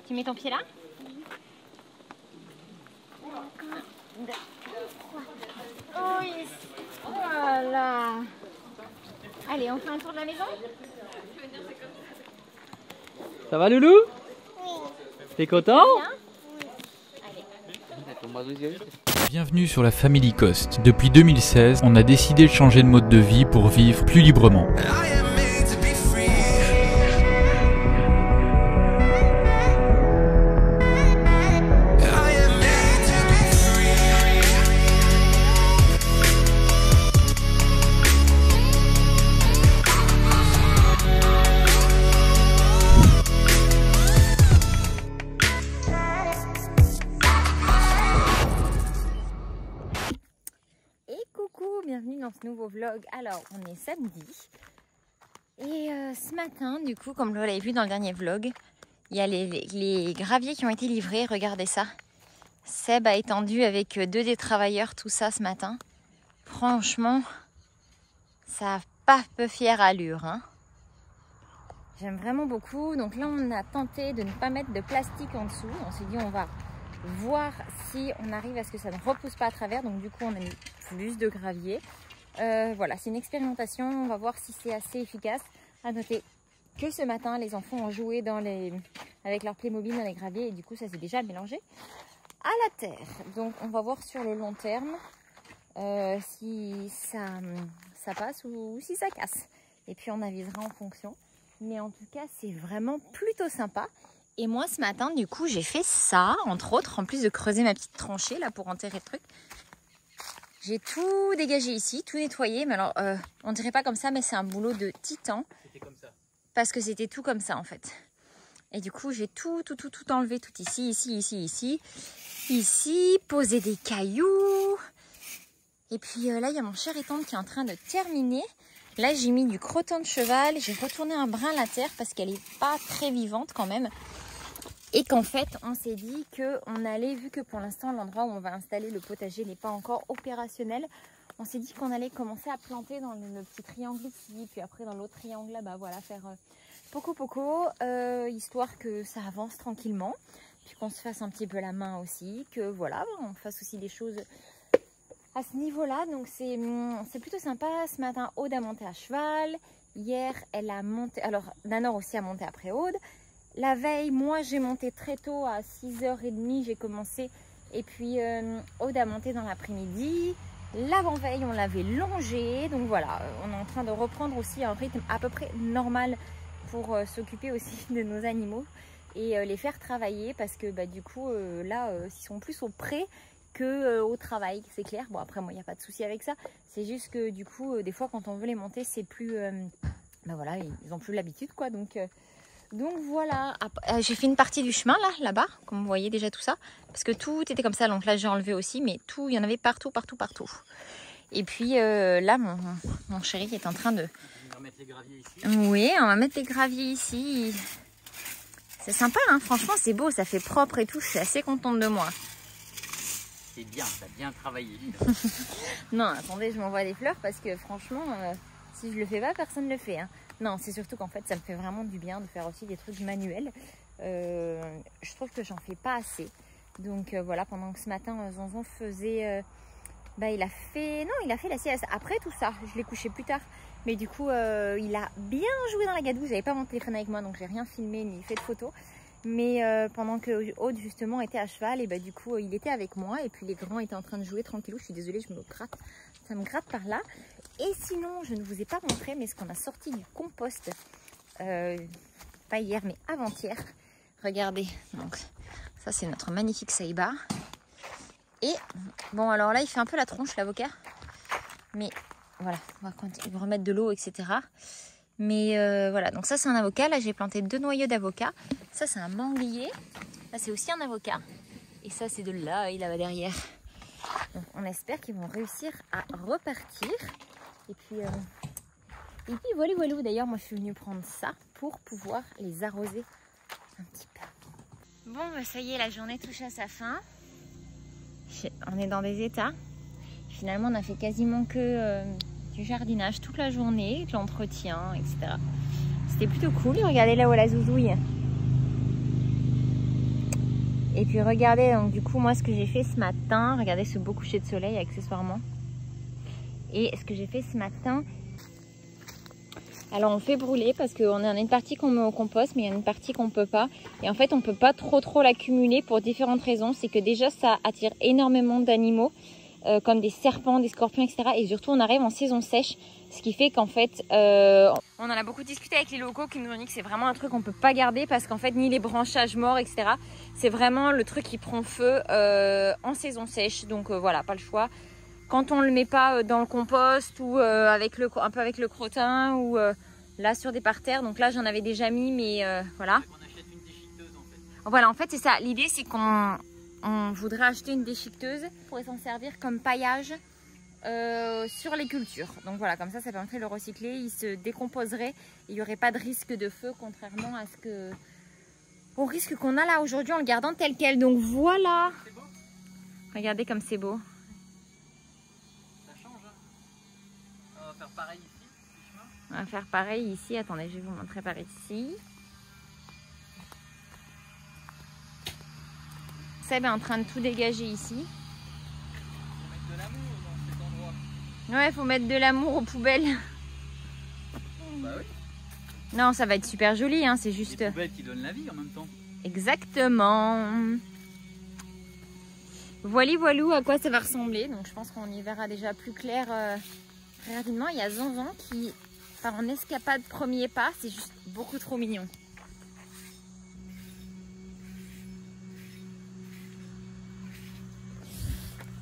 Tu mets ton pied là? Oh yes. Voilà. Allez, on fait un tour de la maison? Ça va Loulou? Oui. T'es content? Bienvenue sur la Family Coast. Depuis 2016, on a décidé de changer de mode de vie pour vivre plus librement. Bienvenue dans ce nouveau vlog. Alors on est samedi et ce matin du coup, comme vous l'avez vu dans le dernier vlog, il y a les graviers qui ont été livrés. Regardez ça, Seb a étendu avec 2 des travailleurs tout ça ce matin. Franchement ça a pas peu fière allure hein. J'aime vraiment beaucoup. Donc là on a tenté de ne pas mettre de plastique en dessous. On s'est dit on va voir si on arrive à ce que ça ne repousse pas à travers. Donc du coup on a mis plus de gravier. Voilà, c'est une expérimentation. On va voir si c'est assez efficace. À noter que ce matin les enfants ont joué avec leur Playmobil dans les graviers et du coup ça s'est déjà mélangé à la terre. Donc on va voir sur le long terme si ça passe ou si ça casse. Et puis on avisera en fonction. Mais en tout cas c'est vraiment plutôt sympa. Et moi ce matin du coup j'ai fait ça, entre autres, en plus de creuser ma petite tranchée là pour enterrer le truc. J'ai tout dégagé ici, tout nettoyé. Mais alors on dirait pas comme ça, mais c'est un boulot de titan. C'était comme ça. Parce que c'était tout comme ça en fait. Et du coup j'ai tout enlevé, tout ici, poser des cailloux. Et puis là il y a mon cher étendre qui est en train de terminer. Là j'ai mis du crottin de cheval, j'ai retourné un brin la terre parce qu'elle est pas très vivante quand même. Et qu'en fait, on s'est dit qu'on allait, vu que pour l'instant, l'endroit où on va installer le potager n'est pas encore opérationnel, on s'est dit qu'on allait commencer à planter dans le petit triangle ici, puis après dans l'autre triangle là, bah voilà, faire poco, histoire que ça avance tranquillement, puis qu'on se fasse un petit peu la main aussi, que voilà, on fasse aussi des choses à ce niveau-là. Donc c'est plutôt sympa. Ce matin, Aude a monté à cheval. Hier, elle a monté, alors Nanor aussi a monté après Aude. La veille, moi j'ai monté très tôt, à 6h30 j'ai commencé. Et puis Aude a monté dans l'après-midi. L'avant-veille on l'avait longé. Donc voilà, on est en train de reprendre aussi un rythme à peu près normal pour s'occuper aussi de nos animaux. Et les faire travailler parce que bah, du coup là ils sont plus au pré que au travail, c'est clair. Bon après moi il n'y a pas de souci avec ça. C'est juste que du coup des fois quand on veut les monter c'est plus... bah voilà, ils n'ont plus l'habitude quoi. Donc voilà, j'ai fait une partie du chemin là-bas, comme vous voyez déjà tout ça, parce que tout était comme ça, donc là j'ai enlevé aussi, mais tout, il y en avait partout. Et puis là, mon chéri est en train de... On va mettre les graviers ici. Oui, on va mettre les graviers ici. C'est sympa, hein, franchement c'est beau, ça fait propre et tout, je suis assez contente de moi. C'est bien, t'as bien travaillé. Non, attendez, je m'envoie des fleurs parce que franchement, si je le fais pas, personne ne le fait, hein. Non, c'est surtout qu'en fait, ça me fait vraiment du bien de faire aussi des trucs manuels. Je trouve que j'en fais pas assez. Donc voilà, pendant que ce matin, Zonzon faisait... il a fait la sieste. Après tout ça, je l'ai couché plus tard. Mais du coup, il a bien joué dans la gadoue. J'avais pas mon téléphone avec moi, donc j'ai rien filmé ni fait de photos. Mais pendant que Aude, justement, était à cheval, et du coup, il était avec moi. Et puis les grands étaient en train de jouer tranquillou. Je suis désolée, je me gratte. Ça me gratte par là. Et sinon, je ne vous ai pas montré, mais ce qu'on a sorti du compost, pas hier, mais avant-hier. Regardez, donc ça c'est notre magnifique saïba. Et bon, alors là, il fait un peu la tronche, l'avocat. Mais voilà, on va remettre de l'eau, etc. Mais voilà, donc ça c'est un avocat. Là, j'ai planté 2 noyaux d'avocat. Ça, c'est un manguier. Là, c'est aussi un avocat. Et ça, c'est de l'ail là-bas derrière. Donc, on espère qu'ils vont réussir à repartir. Et puis voilà. D'ailleurs, moi, je suis venue prendre ça pour pouvoir les arroser un petit peu. Bon, bah, ça y est, la journée touche à sa fin. On est dans des états. Finalement, on a fait quasiment que du jardinage toute la journée, de l'entretien, etc. C'était plutôt cool. Regardez là où la zouzouille. Et puis regardez, donc du coup moi ce que j'ai fait ce matin, regardez ce beau coucher de soleil accessoirement. Et ce que j'ai fait ce matin, alors on fait brûler parce qu'on a une partie qu'on met au compost, mais il y a une partie qu'on peut pas. Et en fait on peut pas trop l'accumuler pour différentes raisons. C'est que déjà ça attire énormément d'animaux, comme des serpents, des scorpions, etc. Et surtout on arrive en saison sèche, ce qui fait qu'en fait, on en a beaucoup discuté avec les locaux qui nous ont dit que c'est vraiment un truc qu'on peut pas garder parce qu'en fait ni les branchages morts, etc. C'est vraiment le truc qui prend feu en saison sèche. Donc voilà, pas le choix. Quand on le met pas dans le compost ou un peu avec le crottin ou là sur des parterres. Donc là j'en avais déjà mis, mais voilà. On achète une déchiqueteuse en fait. Voilà, en fait c'est ça. L'idée c'est qu'on voudrait acheter une déchiqueteuse pour s'en servir comme paillage sur les cultures. Donc voilà, comme ça permettrait de le recycler, il se décomposerait, il n'y aurait pas de risque de feu, contrairement à au risque qu'on a là aujourd'hui en le gardant tel quel. Donc voilà, regardez comme c'est beau. Ça change, hein. On va faire pareil ici, du chemin. On va faire pareil ici, attendez, je vais vous montrer par ici. Seb est en train de tout dégager ici. Ouais, faut mettre de l'amour aux poubelles. Bah oui. Non, ça va être super joli, hein, c'est juste... Des poubelles qui donnent la vie en même temps. Exactement. Voilou à quoi ça va ressembler. Donc je pense qu'on y verra déjà plus clair très rapidement. Il y a Zanzan qui part en escapade premier pas. C'est juste beaucoup trop mignon.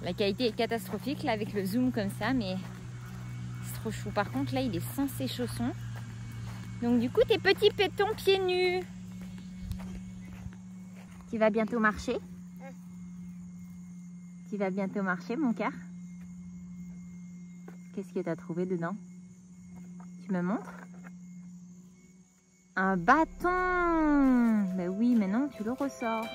La qualité est catastrophique là avec le zoom comme ça, mais c'est trop chou. Par contre là il est sans ses chaussons. Donc du coup tes petits pétons pieds nus. Tu vas bientôt marcher? Tu vas bientôt marcher mon cœur? Qu'est-ce que tu as trouvé dedans? Tu me montres? Un bâton! Ben oui, mais non, tu le ressors.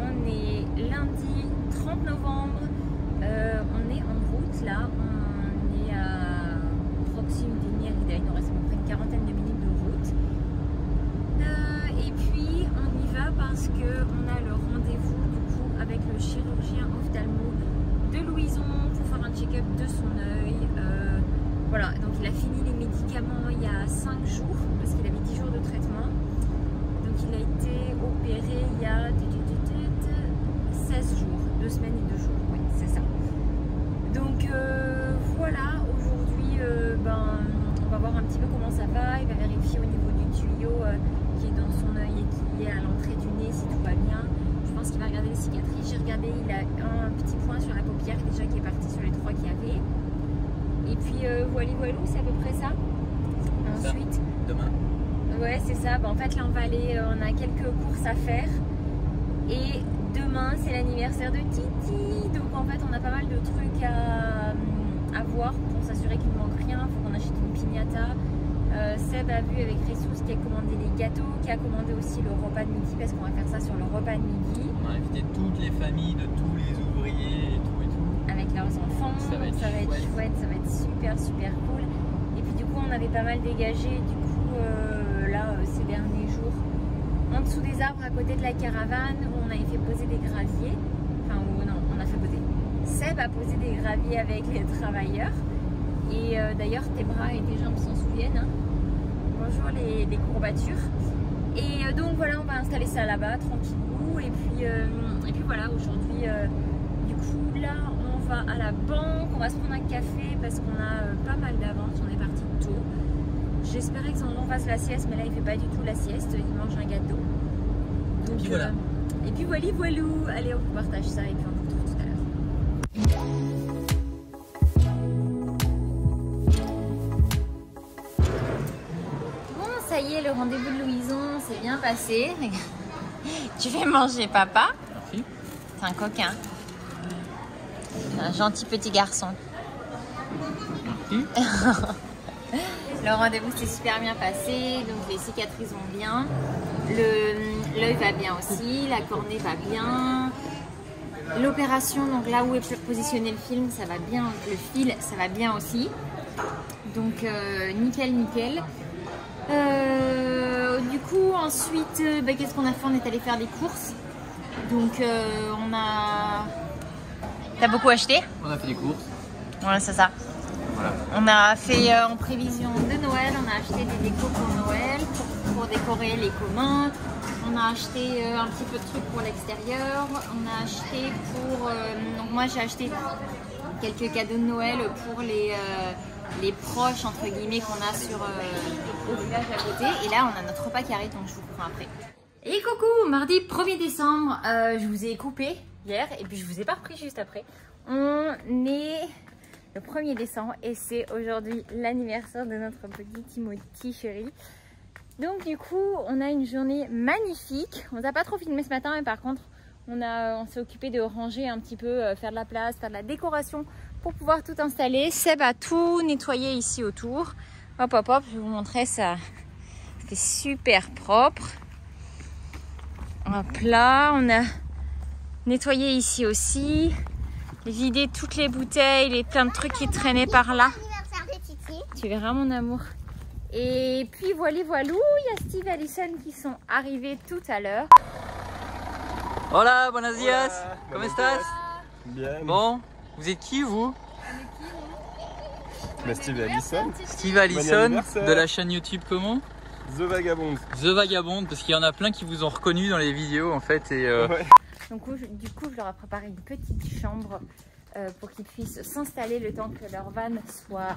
On est lundi 30 novembre, on est en route là, on est à proximité de Mérida, il nous reste à peu près une quarantaine de minutes de route. Et puis on y va parce qu'on a le rendez-vous du coup avec le chirurgien ophtalmo de Louison pour faire un check-up de son œil. Voilà, donc il a fini les médicaments il y a 5 jours parce qu'il avait 10 jours de traitement. Donc il a été opéré il y a 16 jours, 2 semaines et 2 jours, oui c'est ça. Donc voilà, aujourd'hui on va voir un petit peu comment ça va. Il va vérifier au niveau du tuyau qui est dans son œil et qui est à l'entrée du nez si tout va bien. Je pense qu'il va regarder les cicatrices. J'ai regardé, il a un petit point sur la paupière déjà qui est parti sur les 3 qu'il y avait. Et puis voilou, c'est à peu près ça. Ensuite, demain. Ouais, c'est ça. En fait, là, on va aller, on a quelques courses à faire. Et demain, c'est l'anniversaire de Titi. Donc, en fait, on a pas mal de trucs à voir pour s'assurer qu'il ne manque rien. Il faut qu'on achète une piñata. Seb a vu avec Ressus qui a commandé les gâteaux, qui a commandé aussi le repas de midi parce qu'on va faire ça sur le repas de midi. On a invité toutes les familles de tous les ouvriers et tout. Avec leurs enfants. Ça va être chouette, ça va être super cool. Et puis, du coup, on avait pas mal dégagé. Du coup, ces derniers jours en dessous des arbres à côté de la caravane où on avait fait poser des graviers, enfin où non, on a fait poser, Seb a posé des graviers avec les travailleurs et d'ailleurs tes bras et tes jambes s'en souviennent, hein. Bonjour les courbatures. Et donc voilà, on va installer ça là-bas tranquillou et puis voilà, aujourd'hui du coup là on va à la banque, on va se prendre un café parce qu'on a pas mal d'avance, on est parti tôt. J'espérais que Zanzan fasse la sieste, mais là il fait pas du tout la sieste, il mange un gâteau. Donc, et puis voilà. Et puis voilou. Allez, on vous partage ça et puis on vous retrouve tout à l'heure. Bon, ça y est, le rendez-vous de Louison s'est bien passé. Tu fais manger papa. Merci. C'est un coquin. Un gentil petit garçon. Merci. Le rendez-vous s'est super bien passé, donc les cicatrices vont bien, l'œil va bien aussi, la cornée va bien. L'opération, donc là où est positionné le film, ça va bien, le fil, ça va bien aussi. Donc nickel, nickel. Du coup, ensuite, qu'est-ce qu'on a fait? On est allé faire des courses. Donc on a... T'as beaucoup acheté? On a fait des courses. Ouais, c'est ça. Voilà. On a fait en prévision de Noël, on a acheté des décos pour Noël, pour décorer les communs. On a acheté un petit peu de trucs pour l'extérieur. On a acheté pour... donc moi j'ai acheté quelques cadeaux de Noël pour les proches entre guillemets qu'on a sur au village à côté. Et là on a notre repas qui arrive, donc je vous prends après. Et coucou, mardi 1er décembre, je vous ai coupé hier et puis je vous ai pas repris juste après. On est le 1er décembre et c'est aujourd'hui l'anniversaire de notre petit Timothy chéri. Donc du coup on a une journée magnifique. On n'a pas trop filmé ce matin mais par contre on s'est occupé de ranger un petit peu, faire de la place, faire de la décoration pour pouvoir tout installer. Seb a tout nettoyé ici autour. Hop hop hop, je vais vous montrer ça. C'est super propre. Hop là, on a nettoyé ici aussi. Vidé toutes les bouteilles, les plein de trucs qui traînaient par là. Tu verras mon amour. Et puis voilà, il y a Steve et Alison qui sont arrivés tout à l'heure. Hola, buenos días. Comment estás? Bien. Bon, vous êtes qui vous? Steve et Alison. Steve Alison de la chaîne YouTube comment? The Vagabond. The Vagabond, parce qu'il y en a plein qui vous ont reconnu dans les vidéos en fait. Et Ouais. Donc du coup, je leur ai préparé une petite chambre pour qu'ils puissent s'installer le temps que leur van soit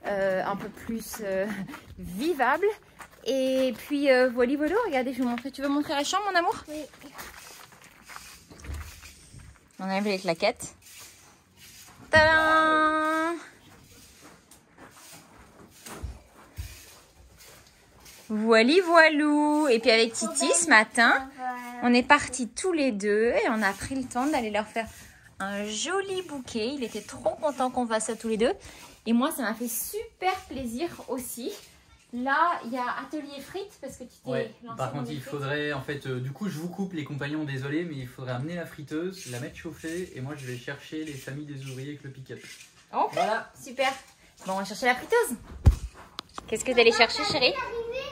un peu plus vivable. Et puis voilà, regardez, je vais vous montrer. Tu veux montrer la chambre, mon amour? Oui. On enlève les claquettes. Tadam! Voilou. Et puis avec Titi, ce matin, on est partis tous les deux et on a pris le temps d'aller leur faire un joli bouquet. Il était trop content qu'on fasse ça tous les deux. Et moi, ça m'a fait super plaisir aussi. Là, il y a atelier frites parce que tu t'es lancé par dans contre, des il frites. faudrait, en fait, du coup, je vous coupe les compagnons, désolé, mais il faudrait amener la friteuse, la mettre chauffée, et moi, je vais chercher les familles des ouvriers avec le pick-up. Ok, Voilà. super. Bon, on va chercher la friteuse. Qu'est-ce que tu allais chercher, chérie?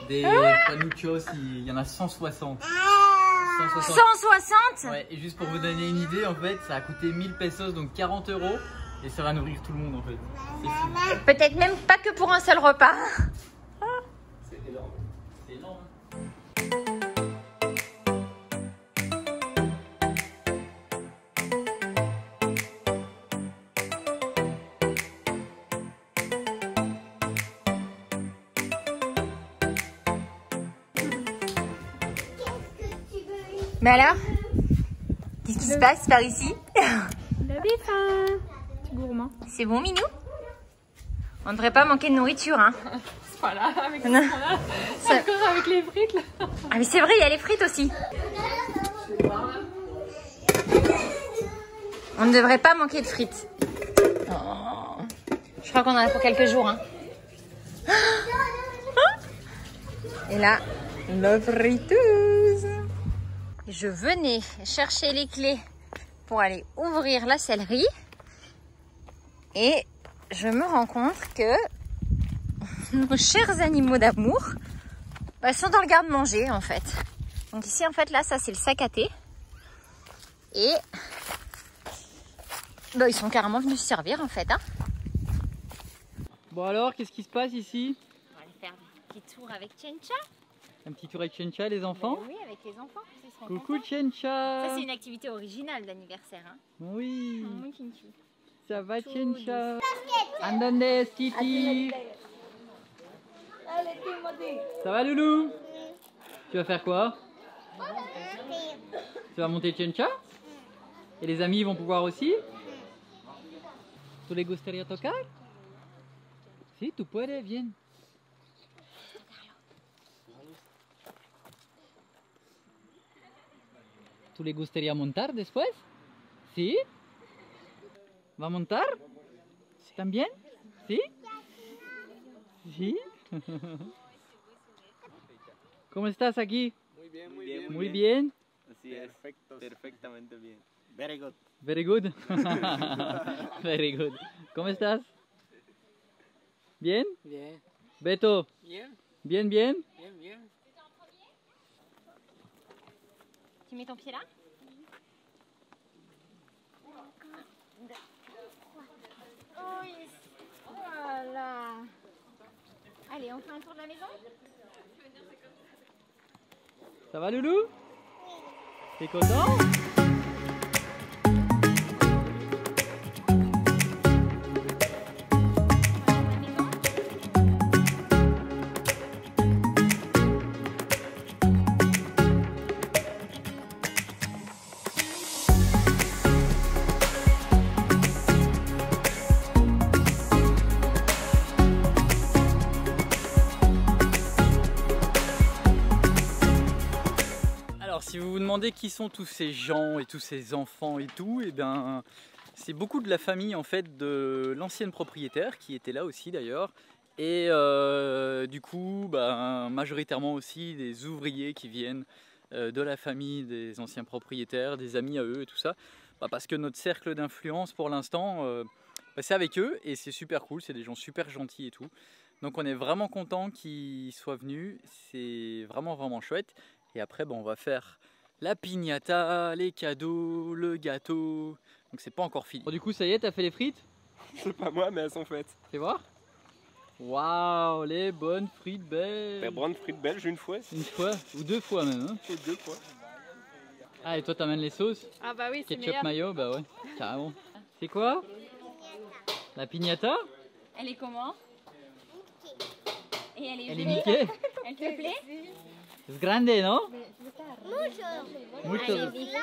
Des panuchos, il y en a 160. 160? Ouais, et juste pour vous donner une idée, en fait, ça a coûté 1000 pesos, donc 40 €, et ça va nourrir tout le monde, en fait. C'est fou. Peut-être même pas que pour un seul repas. C'est énorme. C'est énorme. Mais alors? Qu'est-ce qui se passe par ici? Le bifin. Petit gourmand. C'est bon, Minou? On ne devrait pas manquer de nourriture, hein? C'est pas là, avec Non. C'est encore avec les frites là. Ah mais c'est vrai, il y a les frites aussi. On ne devrait pas manquer de frites. Oh. Je crois qu'on en a pour quelques jours, hein. Et là, la friteuse. Je venais chercher les clés pour aller ouvrir la sellerie. Et je me rends compte que nos chers animaux d'amour sont dans le garde-manger en fait. Donc ici en fait là ça c'est le sac à thé. Et ils sont carrément venus se servir en fait. Hein. Bon alors, qu'est-ce qui se passe ici? On va aller faire un petit tour avec Chencha. Un petit tour avec Chencha, les enfants? Oui, avec les enfants. Ils seront Coucou contents. Chencha! Ça c'est une activité originale d'anniversaire. Hein. Oui! Oui, Chencha. Ça va Chencha? Andande, Titi! Ça va Loulou? Tu vas faire quoi? Tu vas monter Chencha? Et les amis vont pouvoir aussi? ¿Tú le gustaría tocar? Sí, tú puedes, bien. ¿Tú le gustaría montar después? ¿Sí? ¿Va a montar? ¿También? ¿Sí? ¿Sí? ¿Cómo estás aquí? Muy bien, muy bien. Muy bien. Así es. Perfectamente bien. Very good. Very good. Very good. ¿Cómo estás? ¿Bien? Bien. Beto, Bien. bien, bien. Bien, bien. Tu mets ton pied là? Oh, yes. Voilà. Allez, on fait un tour de la maison? Ça va, Loulou? T'es content? Alors, si vous vous demandez qui sont tous ces gens et tous ces enfants et tout, eh bien, c'est beaucoup de la famille en fait de l'ancienne propriétaire qui était là aussi d'ailleurs, et du coup, majoritairement aussi des ouvriers qui viennent de la famille des anciens propriétaires, des amis à eux et tout ça, parce que notre cercle d'influence pour l'instant, c'est avec eux et c'est super cool, c'est des gens super gentils et tout. Donc on est vraiment content qu'ils soient venus, c'est vraiment chouette. Et après, on va faire la piñata, les cadeaux, le gâteau. Donc c'est pas encore fini. Bon, du coup, ça y est, t'as fait les frites? C'est pas moi, mais elles sont faites. Fais voir. Waouh, les bonnes frites Les belges. bonnes frites belges, une fois. Une fois, ou deux fois même. Hein. Et deux fois. Ah, et toi, t'amènes les sauces? Ah bah oui, c'est Ketchup, meilleur. mayo, bah ouais, carrément. C'est quoi? La piñata? Elle est comment? Et elle est Elle est jolie? Mickey? Elle te plaît? C'est grande, non? Mucho. Allez, vite.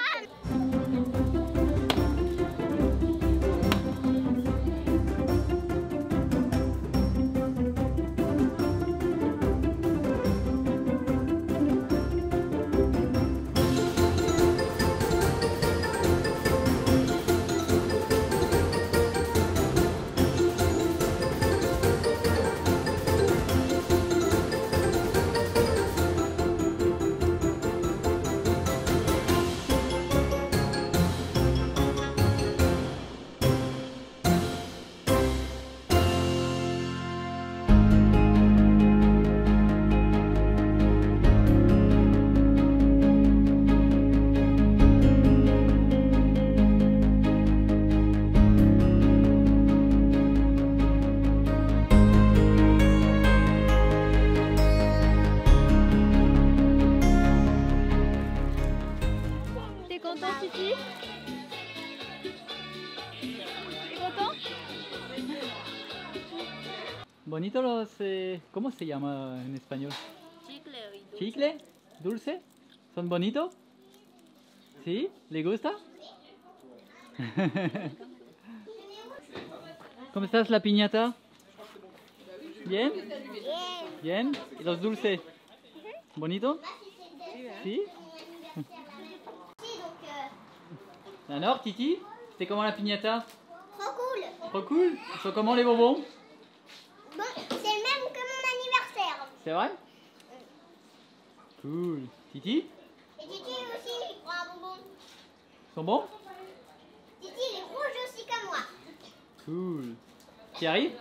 T'es content, Titi? T'es content? Bonito los... ¿Cómo se llama en español? Chicle. Dulce. ¿Son bonitos? ¿Sí? ¿Le gusta? ¿Cómo estás la piñata? ¿Bien? Bien. ¿Y los dulces? ¿Bonito? ¿Sí? Alors, Titi, c'était comment la piñata? Trop cool. Trop cool. Ils sont comment les bonbons? Bon, c'est le même que mon anniversaire. C'est vrai? Cool. Titi, Et Titi aussi, il prend un bonbon. ils sont bons? Titi, il est rouge aussi comme moi. Cool. Tu arrives?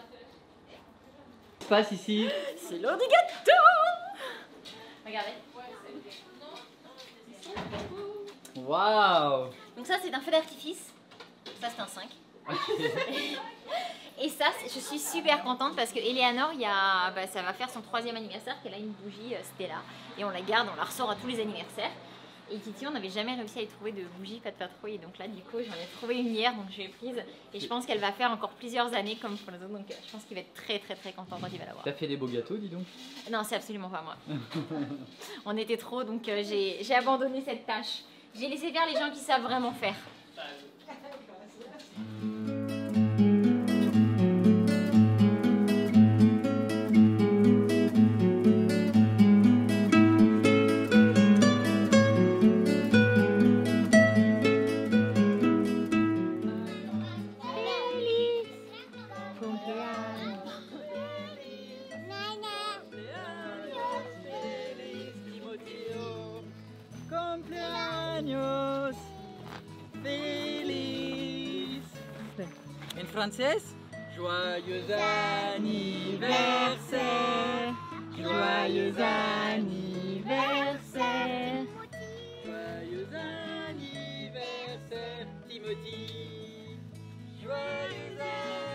Qu'est-ce qui se passe ici? C'est l'heure du gâteau! Regardez. Waouh! Donc ça, c'est un feu d'artifice. Ça, c'est un 5. Et ça, je suis super contente parce que Eleanor, ça va faire son 3e anniversaire, qu'elle a une bougie Stella. Et on la garde, on la ressort à tous les anniversaires. Et Titi, on n'avait jamais réussi à y trouver de bougie pas de patrouille. Et donc là, du coup, j'en ai trouvé une hier, donc je l'ai prise. Et je pense qu'elle va faire encore plusieurs années comme pour les autres. Donc je pense qu'il va être très content quand il va la voir. T'as fait des beaux gâteaux, dis donc. Non, c'est absolument pas moi. On était trop, donc j'ai abandonné cette tâche. J'ai laissé faire les gens qui savent vraiment faire. Cumpleaños française. Joyeux anniversaire, joyeux anniversaire, joyeux anniversaire, Timothy. Joyeux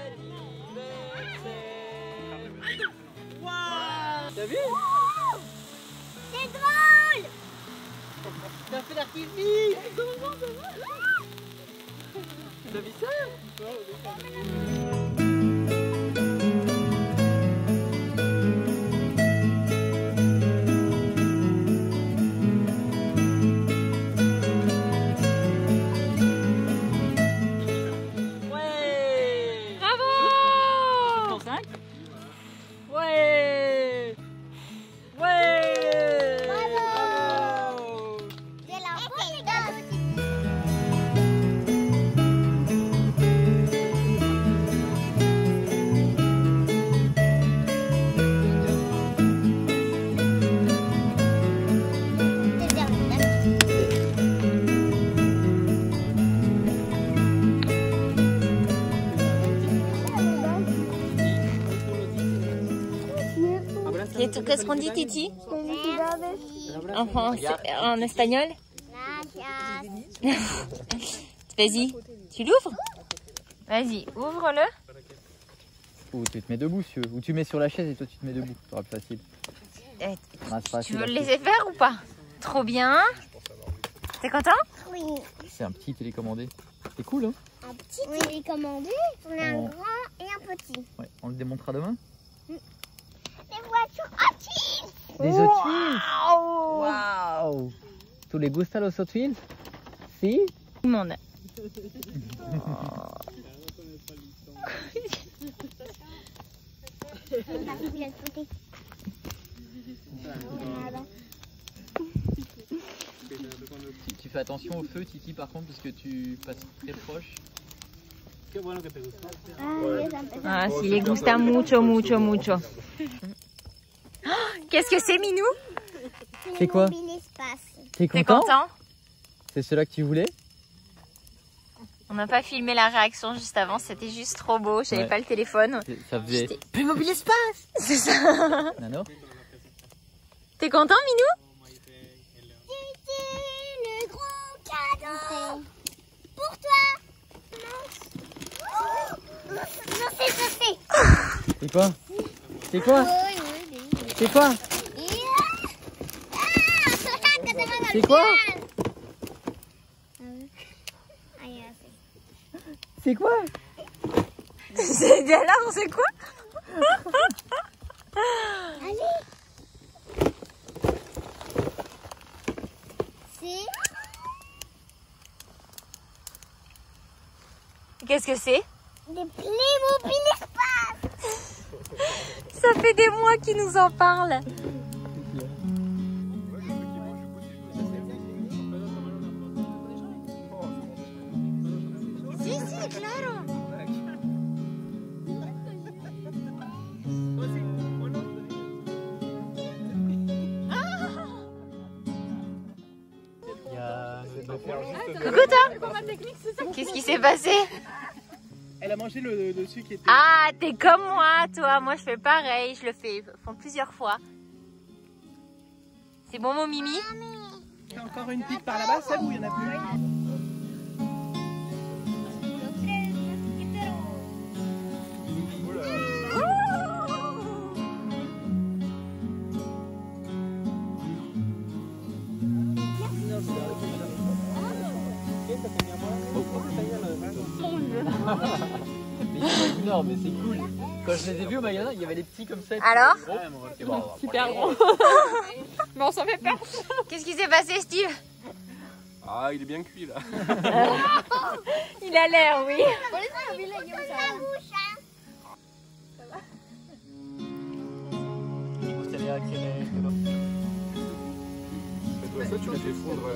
anniversaire. Waouh! T'as vu? C'est drôle. T'as fait l'artifice! T'as vu ça? Ouais! Bravo! 5? Ouais! Ouais! Bravo! Bravo! C'est la bonne idée. Qu'est-ce qu'on dit, Titi? En espagnol? Vas-y, tu l'ouvres? Vas-y, ouvre-le. Ou tu te mets debout, si tu veux. Ou tu mets sur la chaise et toi tu te mets debout. Ça sera plus facile. Tu veux le laisser faire ou pas? Trop bien. T'es content? Oui. C'est un petit télécommandé. C'est cool, hein? Un petit télécommandé, on a un Oh. grand et un petit. Ouais, on le démontrera demain. Les voitures Hot Des Hot Wheels. Waouh! ¿Tú le gustan los Hot Wheels? Si? Tout le monde. Tu fais attention au feu, Titi, par contre, parce que tu passes très proche. Ah, si les gusta mucho, mucho, mucho. Qu'est-ce que c'est, Minou? C'est quoi? T'es T'es content? C'est cela que tu voulais? On n'a pas filmé la réaction juste avant, c'était juste trop beau, j'avais Ouais. pas le téléphone. Ça faisait... Playmobil Espace! C'est ça. Nano? T'es content, Minou? Le gros cadeau pour toi. Non, c'est. C'est quoi? C'est quoi? C'est quoi? C'est quoi? C'est quoi? C'est bien là, on sait quoi? C'est Qu'est-ce que c'est? des Playmobil Espace. Ça fait des mois qu'il nous en parle. Si, claro. Coucou toi. Qu'est-ce qui s'est passé? Elle a mangé le dessus qui était. Ah, t'es comme moi, toi. Moi, je fais pareil. Je le fais plusieurs fois. C'est bon, mon Mimi? Il y a encore une pique par là-bas, celle où il y en a plus. Non, mais c'est cool. Quand je les ai vus au magasin, il y avait les petits comme ça. Alors? Super gros. Mais on s'en fait peur. Qu'est-ce qui s'est passé, Steve? Ah, il est bien cuit là. Il a l'air, oui. Ça, tu le fais fondre.